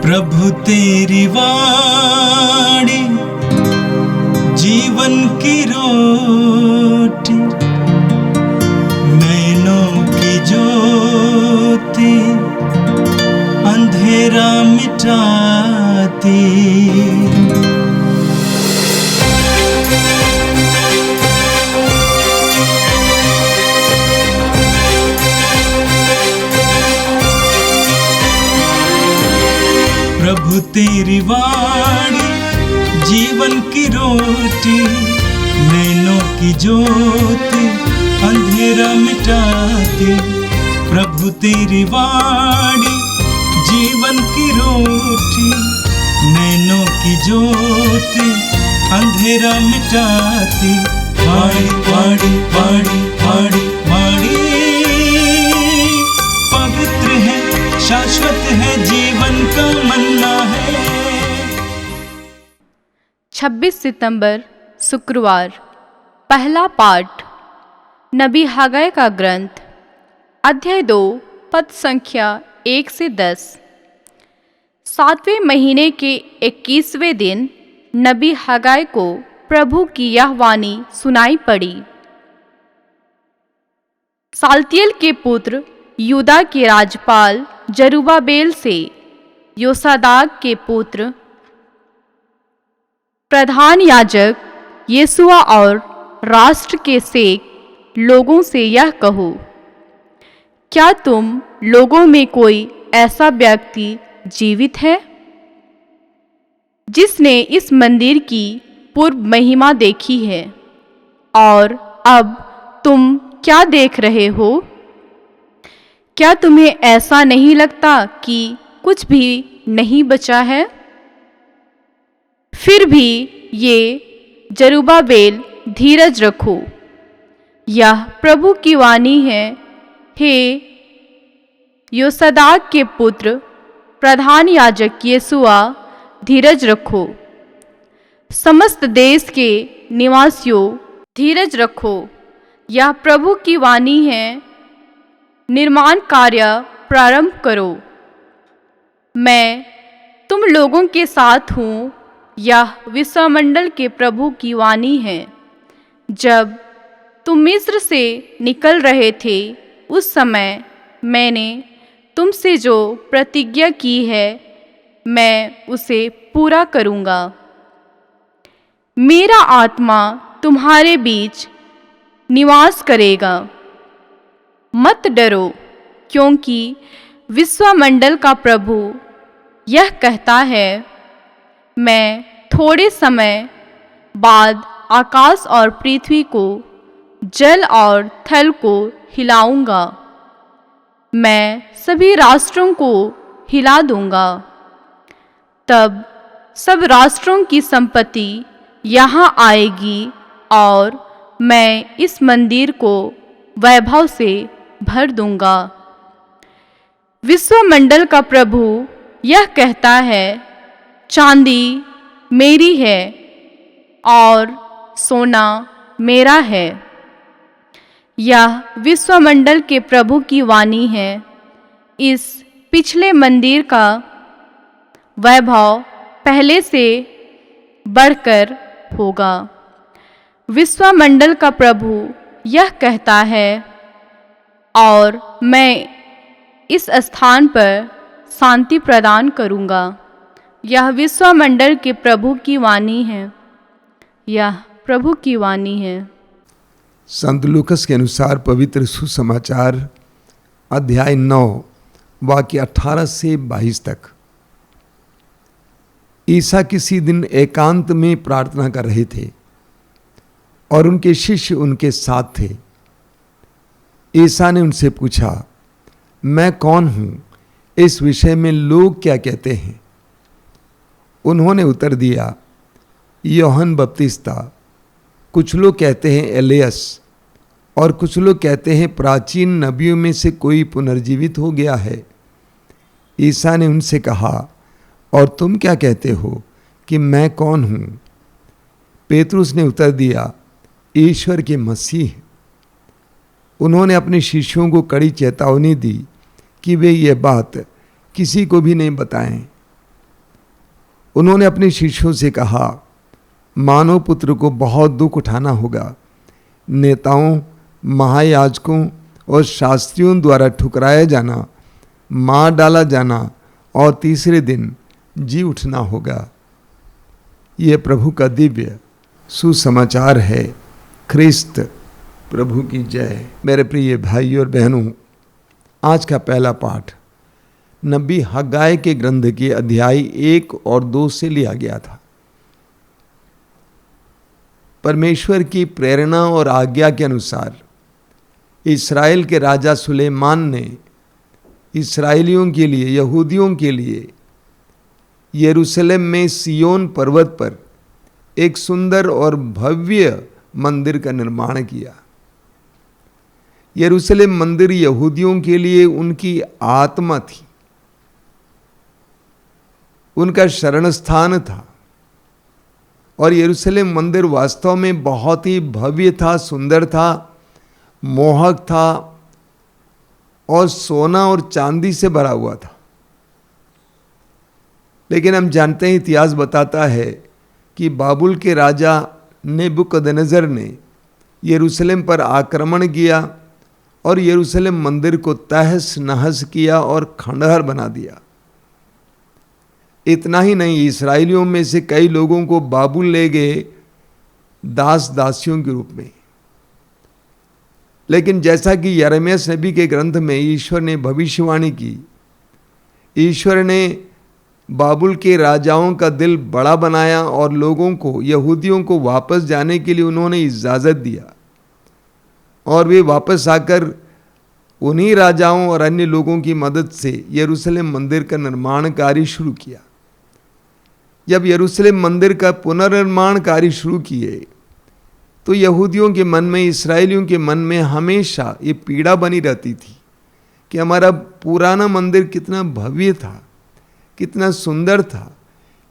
प्रभु तेरी वाणी जीवन की रोटी, नैनों की ज्योति अंधेरा मिटाती। प्रभु तेरी वाणी जीवन की रोटी, नैनों की ज्योति अंधेरा मिटाती। प्रभु तेरी वाणी जीवन की रोटी, नैनों की ज्योति अंधेरा मिटाती। वाणी वाणी वाणी वाणी वाणी पवित्र है, शाश्वत है, जीवन का मन्ना है। 26 सितंबर शुक्रवार। पहला पाठ नबी हग्गाई का ग्रंथ, अध्याय 2, पद संख्या 1 से 10। 7वें महीने के 21वें दिन नबी हग्गाई को प्रभु की यह वाणी सुनाई पड़ी। साल्तियेल के पुत्र यूदा के राज्यपाल जरुब्बाबेल से योसादाक के पुत्र प्रधान याजक यीशुआ और राष्ट्र के सेवक लोगों से यह कहो, क्या तुम लोगों में कोई ऐसा व्यक्ति जीवित है जिसने इस मंदिर की पूर्व महिमा देखी है? और अब तुम क्या देख रहे हो? क्या तुम्हें ऐसा नहीं लगता कि कुछ भी नहीं बचा है? फिर भी ये जरुब्बाबेल, धीरज रखो, यह प्रभु की वाणी है। हे योसादाक के पुत्र प्रधान याजक यीशुआ, धीरज रखो। समस्त देश के निवासियों, धीरज रखो, यह प्रभु की वाणी है। निर्माण कार्य प्रारंभ करो, मैं तुम लोगों के साथ हूँ, यह विश्वमंडल के प्रभु की वाणी है। जब तुम मिस्र से निकल रहे थे, उस समय मैंने तुमसे जो प्रतिज्ञा की है, मैं उसे पूरा करूँगा। मेरा आत्मा तुम्हारे बीच निवास करेगा। मत डरो, क्योंकि विश्वमंडल का प्रभु यह कहता है, मैं थोड़े समय बाद आकाश और पृथ्वी को, जल और थल को हिलाऊंगा। मैं सभी राष्ट्रों को हिला दूंगा। तब सब राष्ट्रों की संपत्ति यहाँ आएगी और मैं इस मंदिर को वैभव से भर दूंगा। विश्वमंडल का प्रभु यह कहता है, चांदी मेरी है और सोना मेरा है। यह विश्वमंडल के प्रभु की वाणी है। इस पिछले मंदिर का वैभव पहले से बढ़कर होगा। विश्वमंडल का प्रभु यह कहता है, और मैं इस स्थान पर शांति प्रदान करूँगा। यह विश्वमंडल के प्रभु की वाणी है। यह प्रभु की वाणी है। संत लूकस के अनुसार पवित्र सुसमाचार अध्याय 9 वाक्य 18 से 22 तक। ईसा किसी दिन एकांत में प्रार्थना कर रहे थे और उनके शिष्य उनके साथ थे। ईसा ने उनसे पूछा, मैं कौन हूँ? इस विषय में लोग क्या कहते हैं? उन्होंने उत्तर दिया, यूहन्ना बपतिस्ता, कुछ लोग कहते हैं एलियस, और कुछ लोग कहते हैं प्राचीन नबियों में से कोई पुनर्जीवित हो गया है। ईसा ने उनसे कहा, और तुम क्या कहते हो कि मैं कौन हूँ? पेतरुस ने उत्तर दिया, ईश्वर के मसीह। उन्होंने अपने शिष्यों को कड़ी चेतावनी दी कि वे ये बात किसी को भी नहीं बताएं। उन्होंने अपने शिष्यों से कहा, मानव पुत्र को बहुत दुख उठाना होगा, नेताओं, महायाजकों और शास्त्रियों द्वारा ठुकराया जाना, मार डाला जाना और तीसरे दिन जी उठना होगा। यह प्रभु का दिव्य सुसमाचार है। ख्रिस्त प्रभु की जय। मेरे प्रिय भाइयों और बहनों, आज का पहला पाठ नबी हग्गाई के ग्रंथ के अध्याय 1 और 2 से लिया गया था। परमेश्वर की प्रेरणा और आज्ञा के अनुसार इस्राएल के राजा सुलेमान ने इस्राएलियों के लिए, यहूदियों के लिए यरूशलेम में सियोन पर्वत पर एक सुंदर और भव्य मंदिर का निर्माण किया। यरूशलेम मंदिर यहूदियों के लिए उनकी आत्मा थी, उनका शरण स्थान था। और यरूशलेम मंदिर वास्तव में बहुत ही भव्य था, सुंदर था, मोहक था और सोना और चांदी से भरा हुआ था। लेकिन हम जानते हैं, इतिहास बताता है कि बाबुल के राजा नेबुकदनेस्सर ने यरूशलेम पर आक्रमण किया और यरूशलेम मंदिर को तहस नहस किया और खंडहर बना दिया। इतना ही नहीं, इस्राएलियों में से कई लोगों को बाबुल ले गए दास दासियों के रूप में। लेकिन जैसा कि यिर्मयाह नबी के ग्रंथ में ईश्वर ने भविष्यवाणी की, ईश्वर ने बाबुल के राजाओं का दिल बड़ा बनाया और लोगों को, यहूदियों को वापस जाने के लिए उन्होंने इजाज़त दिया और वे वापस आकर उन्हीं राजाओं और अन्य लोगों की मदद से यरूशलेम मंदिर का निर्माण कार्य शुरू किया। जब यरूशलेम मंदिर का पुनर्निर्माण कार्य शुरू किए तो यहूदियों के मन में, इस्राएलियों के मन में हमेशा ये पीड़ा बनी रहती थी कि हमारा पुराना मंदिर कितना भव्य था, कितना सुंदर था,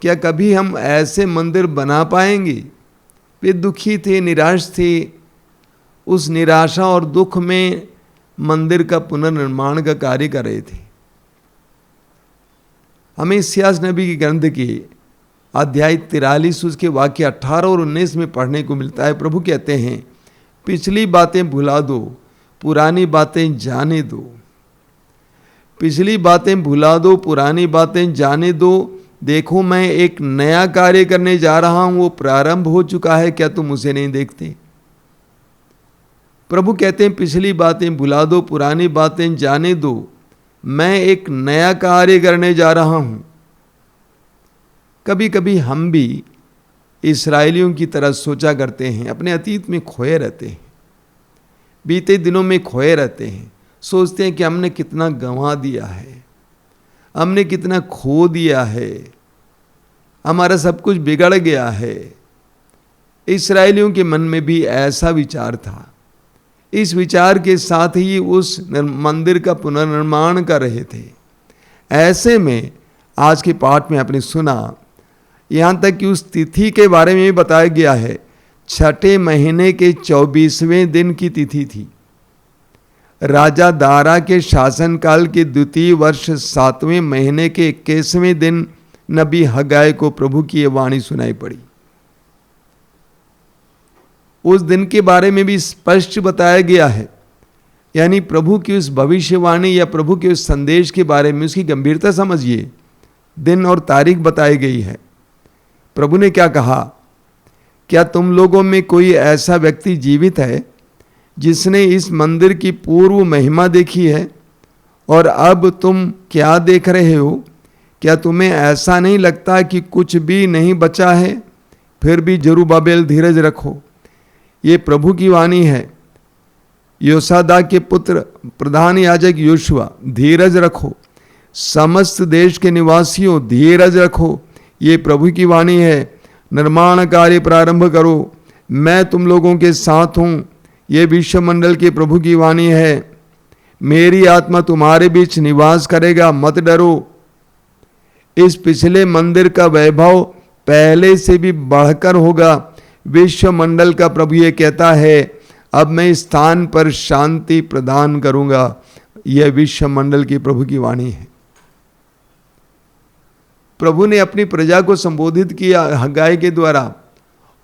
क्या कभी हम ऐसे मंदिर बना पाएंगे? वे दुखी थे, निराश थे। उस निराशा और दुख में मंदिर का पुनर्निर्माण का कार्य कर रहे थे। हमें इस्यास नबी के ग्रंथ के अध्याय 43 उसके वाक्य 18 और 19 में पढ़ने को मिलता है। प्रभु कहते हैं, पिछली बातें भुला दो, पुरानी बातें जाने दो। पिछली बातें भुला दो, पुरानी बातें जाने दो। देखो, मैं एक नया कार्य करने जा रहा हूं, वो प्रारंभ हो चुका है, क्या तुम उसे नहीं देखते? प्रभु कहते हैं, पिछली बातें भुला दो, पुरानी बातें जाने दो, मैं एक नया कार्य करने जा रहा हूं। कभी कभी हम भी इस्राएलियों की तरह सोचा करते हैं, अपने अतीत में खोए रहते हैं, बीते दिनों में खोए रहते हैं, सोचते हैं कि हमने कितना गंवा दिया है, हमने कितना खो दिया है, हमारा सब कुछ बिगड़ गया है। इस्राएलियों के मन में भी ऐसा विचार था। इस विचार के साथ ही उस मंदिर का पुनर्निर्माण कर रहे थे। ऐसे में आज के पाठ में आपने सुना, यहाँ तक कि उस तिथि के बारे में भी बताया गया है। 6ठे महीने के 24वें दिन की तिथि थी। राजा दारा के शासनकाल के द्वितीय वर्ष 7वें महीने के 21वें दिन नबी हग्गाई को प्रभु की ये वाणी सुनाई पड़ी। उस दिन के बारे में भी स्पष्ट बताया गया है, यानी प्रभु की उस भविष्यवाणी या प्रभु के उस संदेश के बारे में उसकी गंभीरता समझिए। दिन और तारीख बताई गई है। प्रभु ने क्या कहा, क्या तुम लोगों में कोई ऐसा व्यक्ति जीवित है जिसने इस मंदिर की पूर्व महिमा देखी है? और अब तुम क्या देख रहे हो? क्या तुम्हें ऐसा नहीं लगता कि कुछ भी नहीं बचा है? फिर भी जरुब्बाबेल धीरज रखो। ये प्रभु की वाणी है। योसादा के पुत्र प्रधान याजक योशुआ, धीरज रखो। समस्त देश के निवासियों, धीरज रखो। ये प्रभु की वाणी है। निर्माण कार्य प्रारंभ करो, मैं तुम लोगों के साथ हूँ। ये विश्वमंडल के प्रभु की वाणी है। मेरी आत्मा तुम्हारे बीच निवास करेगा, मत डरो। इस पिछले मंदिर का वैभव पहले से भी बढ़कर होगा। विश्वमंडल का प्रभु ये कहता है, अब मैं इस स्थान पर शांति प्रदान करूंगा। यह विश्वमंडल की प्रभु की वाणी है। प्रभु ने अपनी प्रजा को संबोधित किया हग्गाई के द्वारा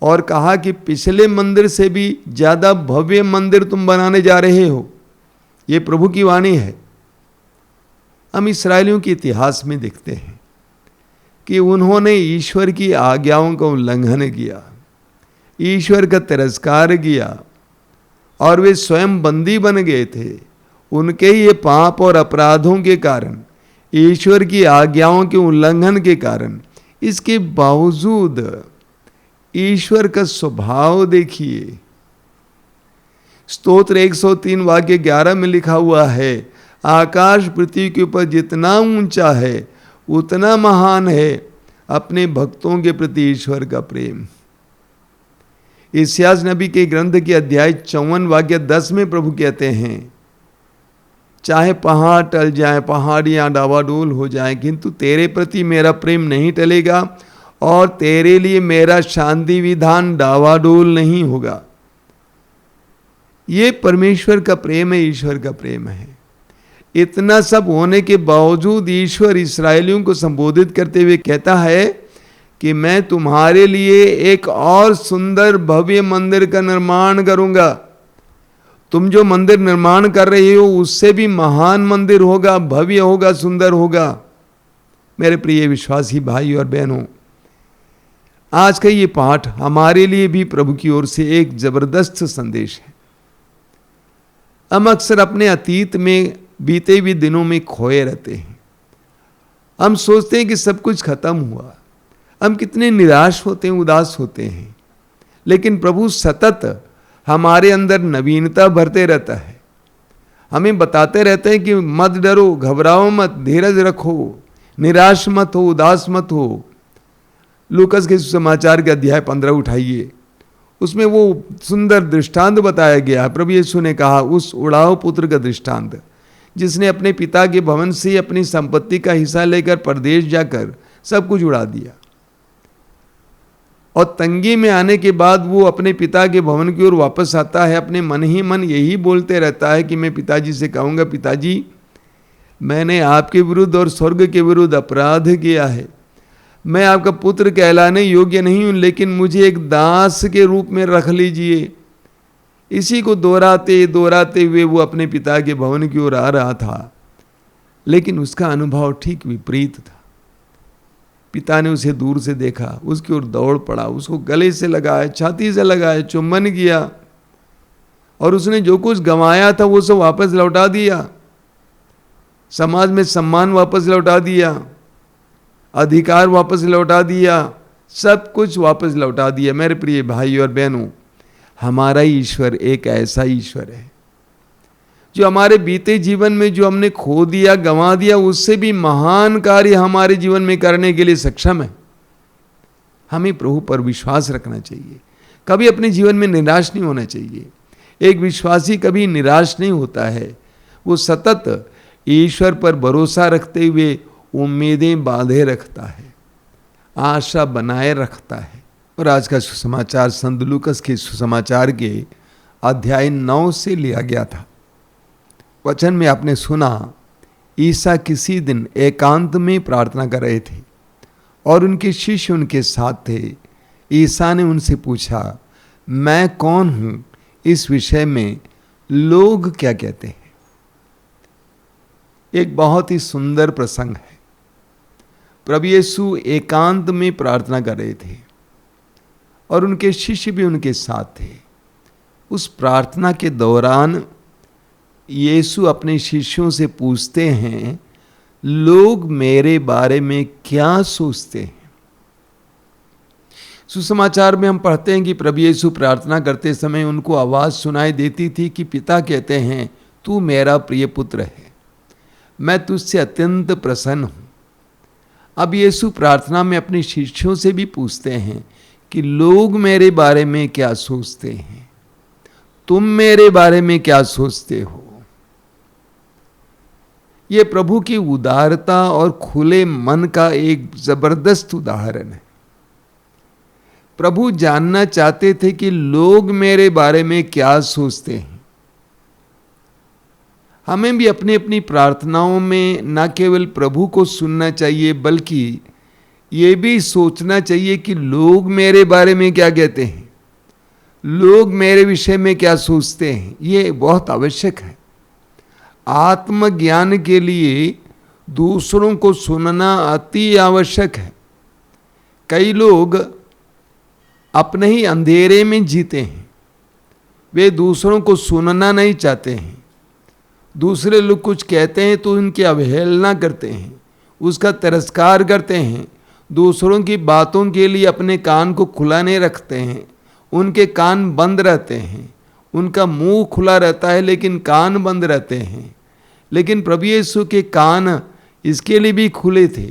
और कहा कि पिछले मंदिर से भी ज्यादा भव्य मंदिर तुम बनाने जा रहे हो। ये प्रभु की वाणी है। हम इस्राएलियों के इतिहास में देखते हैं कि उन्होंने ईश्वर की आज्ञाओं का उल्लंघन किया, ईश्वर का तिरस्कार किया और वे स्वयं बंदी बन गए थे। उनके ये पाप और अपराधों के कारण, ईश्वर की आज्ञाओं के उल्लंघन के कारण, इसके बावजूद ईश्वर का स्वभाव देखिए। स्तोत्र 103 वाक्य 11 में लिखा हुआ है, आकाश पृथ्वी के ऊपर जितना ऊंचा है उतना महान है अपने भक्तों के प्रति ईश्वर का प्रेम। इस्यास नबी के ग्रंथ के अध्याय 54 वाक्य 10 में प्रभु कहते हैं, चाहे पहाड़ टल जाए, पहाड़ियां डावाडोल हो जाएं, किंतु तेरे प्रति मेरा प्रेम नहीं टलेगा और तेरे लिए मेरा शांति विधान डावाडोल नहीं होगा। ये परमेश्वर का प्रेम है, ईश्वर का प्रेम है। इतना सब होने के बावजूद ईश्वर इस्राएलियों को संबोधित करते हुए कहता है कि मैं तुम्हारे लिए एक और सुंदर भव्य मंदिर का निर्माण करूंगा। तुम जो मंदिर निर्माण कर रहे हो उससे भी महान मंदिर होगा, भव्य होगा, सुंदर होगा। मेरे प्रिय विश्वासी भाई और बहनों, आज का ये पाठ हमारे लिए भी प्रभु की ओर से एक जबरदस्त संदेश है। हम अक्सर अपने अतीत में बीते हुए दिनों में खोए रहते हैं। हम सोचते हैं कि सब कुछ खत्म हुआ, हम कितने निराश होते हैं, उदास होते हैं। लेकिन प्रभु सतत हमारे अंदर नवीनता भरते रहता है। हमें बताते रहते हैं कि मत डरो, घबराओ मत, धीरज रखो, निराश मत हो, उदास मत हो। लूकस के सुसमाचार के अध्याय 15 उठाइए, उसमें वो सुंदर दृष्टांत बताया गया है। प्रभु यीशु ने कहा, उस उड़ाऊ पुत्र का दृष्टांत जिसने अपने पिता के भवन से अपनी संपत्ति का हिस्सा लेकर परदेश जाकर सब कुछ उड़ा दिया और तंगी में आने के बाद वो अपने पिता के भवन की ओर वापस आता है। अपने मन ही मन यही बोलते रहता है कि मैं पिताजी से कहूँगा, पिताजी मैंने आपके विरुद्ध और स्वर्ग के विरुद्ध अपराध किया है। मैं आपका पुत्र कहलाने योग्य नहीं हूँ, लेकिन मुझे एक दास के रूप में रख लीजिए। इसी को दोहराते दोहराते हुए वो अपने पिता के भवन की ओर आ रहा था, लेकिन उसका अनुभव ठीक विपरीत था। पिता ने उसे दूर से देखा, उसकी ओर दौड़ पड़ा, उसको गले से लगाया, छाती से लगाया, चुम्बन किया और उसने जो कुछ गंवाया था वो सब वापस लौटा दिया। समाज में सम्मान वापस लौटा दिया, अधिकार वापस लौटा दिया, सब कुछ वापस लौटा दिया। मेरे प्रिय भाई और बहनों, हमारा ईश्वर एक ऐसा ईश्वर है जो हमारे बीते जीवन में जो हमने खो दिया, गंवा दिया, उससे भी महान कार्य हमारे जीवन में करने के लिए सक्षम है। हमें प्रभु पर विश्वास रखना चाहिए, कभी अपने जीवन में निराश नहीं होना चाहिए। एक विश्वासी कभी निराश नहीं होता है, वो सतत ईश्वर पर भरोसा रखते हुए उम्मीदें बांधे रखता है, आशा बनाए रखता है। और आज का सुसमाचार संत लूकस के सुसमाचार के अध्याय 9 से लिया गया था। वचन में आपने सुना, ईसा किसी दिन एकांत में प्रार्थना कर रहे थे और उनके शिष्य उनके साथ थे। ईसा ने उनसे पूछा, मैं कौन हूं? इस विषय में लोग क्या कहते हैं? एक बहुत ही सुंदर प्रसंग है। प्रभु यीशु एकांत में प्रार्थना कर रहे थे और उनके शिष्य भी उनके साथ थे। उस प्रार्थना के दौरान यीशु अपने शिष्यों से पूछते हैं, लोग मेरे बारे में क्या सोचते हैं? सुसमाचार में हम पढ़ते हैं कि प्रभु यीशु प्रार्थना करते समय उनको आवाज सुनाई देती थी कि पिता कहते हैं, तू मेरा प्रिय पुत्र है, मैं तुझसे अत्यंत प्रसन्न हूं। अब यीशु प्रार्थना में अपने शिष्यों से भी पूछते हैं कि लोग मेरे बारे में क्या सोचते हैं, तुम मेरे बारे में क्या सोचते हो? यह प्रभु की उदारता और खुले मन का एक जबरदस्त उदाहरण है। प्रभु जानना चाहते थे कि लोग मेरे बारे में क्या सोचते हैं। हमें भी अपनी अपनी प्रार्थनाओं में न केवल प्रभु को सुनना चाहिए, बल्कि ये भी सोचना चाहिए कि लोग मेरे बारे में क्या कहते हैं, लोग मेरे विषय में क्या सोचते हैं। ये बहुत आवश्यक है। आत्मज्ञान के लिए दूसरों को सुनना अति आवश्यक है। कई लोग अपने ही अंधेरे में जीते हैं, वे दूसरों को सुनना नहीं चाहते हैं। दूसरे लोग कुछ कहते हैं तो उनकी अवहेलना करते हैं, उसका तिरस्कार करते हैं। दूसरों की बातों के लिए अपने कान को खुला नहीं रखते हैं, उनके कान बंद रहते हैं। उनका मुंह खुला रहता है लेकिन कान बंद रहते हैं। लेकिन प्रभु यीशु के कान इसके लिए भी खुले थे,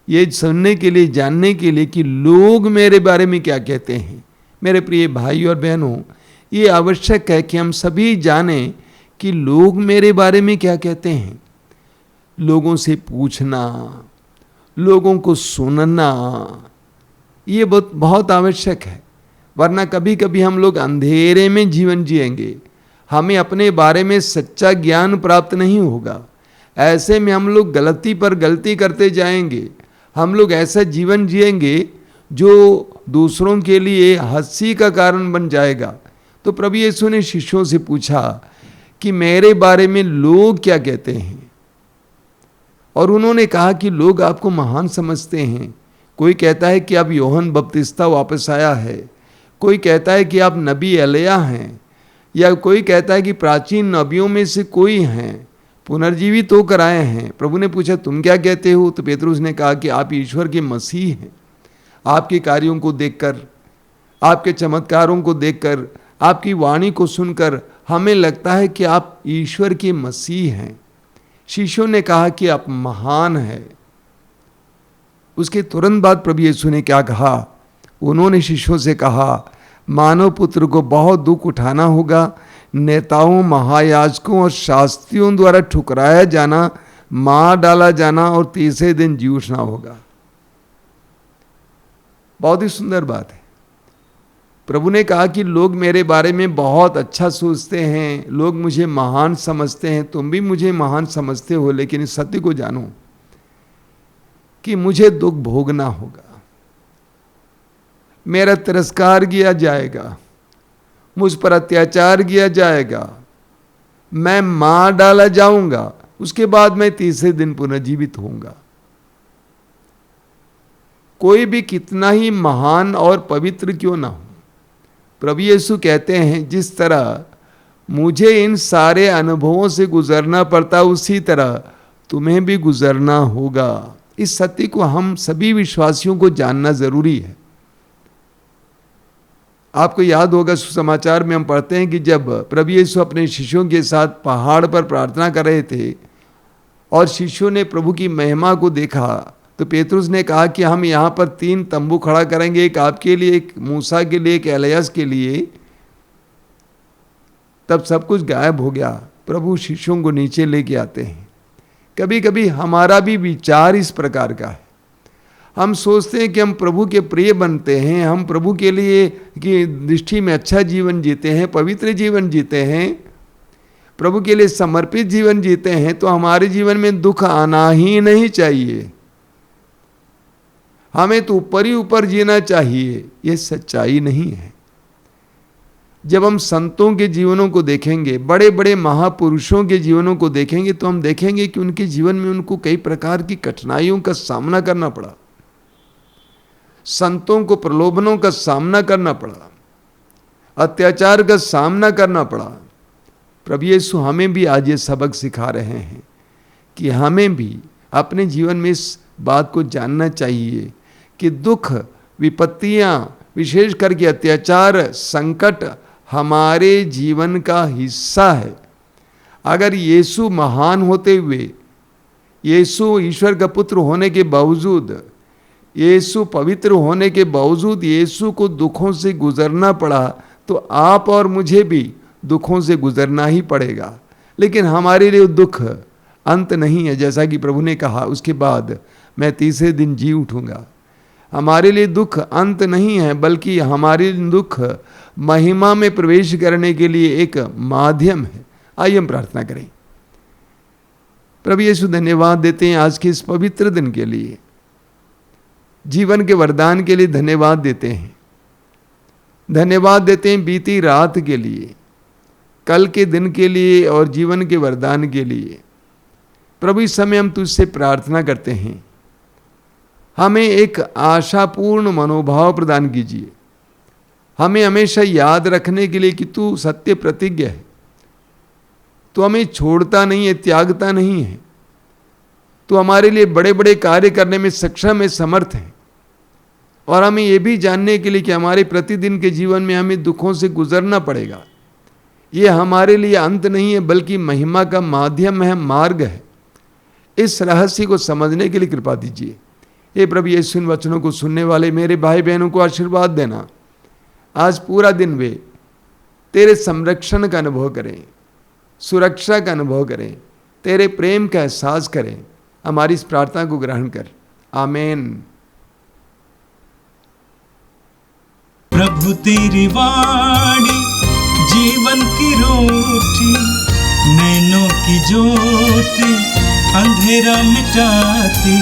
ये सुनने के लिए, जानने के लिए कि लोग मेरे बारे में क्या कहते हैं। मेरे प्रिय भाई और बहनों, ये आवश्यक है कि हम सभी जानें कि लोग मेरे बारे में क्या कहते हैं। लोगों से पूछना, लोगों को सुनना, ये बहुत आवश्यक है। वरना कभी कभी हम लोग अंधेरे में जीवन जिएंगे, हमें अपने बारे में सच्चा ज्ञान प्राप्त नहीं होगा। ऐसे में हम लोग गलती पर गलती करते जाएंगे। हम लोग ऐसा जीवन जिएंगे जो दूसरों के लिए हंसी का कारण बन जाएगा। तो प्रभु यीशु ने शिष्यों से पूछा कि मेरे बारे में लोग क्या कहते हैं। और उन्होंने कहा कि लोग आपको महान समझते हैं। कोई कहता है कि आप यूहन्ना बपतिस्ता वापस आया है, कोई कहता है कि आप नबी एलिया हैं, या कोई कहता है कि प्राचीन नबियों में से कोई हैं, पुनर्जीवित होकर आए हैं। प्रभु ने पूछा तुम क्या कहते हो? तो पेतरुस ने कहा कि आप ईश्वर के मसीह हैं। आपके कार्यों को देखकर, आपके चमत्कारों को देखकर, आपकी वाणी को सुनकर हमें लगता है कि आप ईश्वर के मसीह हैं। शिष्यों ने कहा कि आप महान हैं। उसके तुरंत बाद प्रभु यीशु ने क्या कहा? उन्होंने शिष्यों से कहा, मानव पुत्र को बहुत दुख उठाना होगा, नेताओं, महायाजकों और शास्त्रियों द्वारा ठुकराया जाना, मार डाला जाना और तीसरे दिन जी उठना होगा। बहुत ही सुंदर बात है। प्रभु ने कहा कि लोग मेरे बारे में बहुत अच्छा सोचते हैं, लोग मुझे महान समझते हैं। तुम भी मुझे महान समझते हो, लेकिन इस सत्य को जानो कि मुझे दुख भोगना होगा, मेरा तिरस्कार किया जाएगा, मुझ पर अत्याचार किया जाएगा, मैं मार डाला जाऊंगा, उसके बाद मैं तीसरे दिन पुनर्जीवित होऊंगा। कोई भी कितना ही महान और पवित्र क्यों ना हो, प्रभु यीशु कहते हैं जिस तरह मुझे इन सारे अनुभवों से गुजरना पड़ता, उसी तरह तुम्हें भी गुजरना होगा। इस सत्य को हम सभी विश्वासियों को जानना जरूरी है। आपको याद होगा, सुसमाचार में हम पढ़ते हैं कि जब प्रभु यीशु अपने शिष्यों के साथ पहाड़ पर प्रार्थना कर रहे थे और शिष्यों ने प्रभु की महिमा को देखा, तो पेतरुस ने कहा कि हम यहाँ पर 3 तंबू खड़ा करेंगे, एक आपके लिए, एक मूसा के लिए, एक एलियास के लिए। तब सब कुछ गायब हो गया। प्रभु शिष्यों को नीचे लेके आते हैं। कभी कभी हमारा भी विचार इस प्रकार का है। हम सोचते हैं कि हम प्रभु के प्रिय बनते हैं, हम प्रभु के लिए की दृष्टि में अच्छा जीवन जीते हैं, पवित्र जीवन जीते हैं, प्रभु के लिए समर्पित जीवन जीते हैं, तो हमारे जीवन में दुख आना ही नहीं चाहिए। हमें तो ऊपर ही ऊपर जीना चाहिए। ये सच्चाई नहीं है। जब हम संतों के जीवनों को देखेंगे, बड़े बड़े महापुरुषों के जीवनों को देखेंगे, तो हम देखेंगे कि उनके जीवन में उनको कई प्रकार की कठिनाइयों का सामना करना पड़ा, संतों को प्रलोभनों का सामना करना पड़ा, अत्याचार का सामना करना पड़ा। प्रभु यीशु हमें भी आज ये सबक सिखा रहे हैं कि हमें भी अपने जीवन में इस बात को जानना चाहिए कि दुख, विपत्तियां, विशेष करके अत्याचार, संकट हमारे जीवन का हिस्सा है। अगर यीशु महान होते हुए, यीशु ईश्वर का पुत्र होने के बावजूद, यीशु पवित्र होने के बावजूद यीशु को दुखों से गुजरना पड़ा, तो आप और मुझे भी दुखों से गुजरना ही पड़ेगा। लेकिन हमारे लिए दुख अंत नहीं है। जैसा कि प्रभु ने कहा, उसके बाद मैं तीसरे दिन जी उठूंगा। हमारे लिए दुख अंत नहीं है, बल्कि हमारे दुख महिमा में प्रवेश करने के लिए एक माध्यम है। आइए हम प्रार्थना करें। प्रभु यीशु, धन्यवाद देते हैं आज के इस पवित्र दिन के लिए। जीवन के वरदान के लिए धन्यवाद देते हैं। धन्यवाद देते हैं बीती रात के लिए, कल के दिन के लिए और जीवन के वरदान के लिए। प्रभु इस समय हम तुझसे प्रार्थना करते हैं, हमें एक आशापूर्ण मनोभाव प्रदान कीजिए। हमें हमेशा याद रखने के लिए कि तू सत्य प्रतिज्ञ है, तू हमें छोड़ता नहीं है, त्यागता नहीं है। तू हमारे लिए बड़े बड़े कार्य करने में सक्षम है, समर्थ है। और हमें यह भी जानने के लिए कि हमारे प्रतिदिन के जीवन में हमें दुखों से गुजरना पड़ेगा। ये हमारे लिए अंत नहीं है, बल्कि महिमा का माध्यम है, मार्ग है। इस रहस्य को समझने के लिए कृपा दीजिए। हे प्रभु यीशु, इन वचनों को सुनने वाले मेरे भाई बहनों को आशीर्वाद देना। आज पूरा दिन वे तेरे संरक्षण का अनुभव करें, सुरक्षा का अनुभव करें, तेरे प्रेम का एहसास करें। हमारी इस प्रार्थना को ग्रहण कर, आमीन। प्रभु तेरी वाणी जीवन की रोटी, नैनों की ज्योति अंधेरा मिटाती।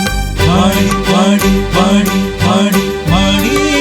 वाणी वाणी वाणी वाणी वाणी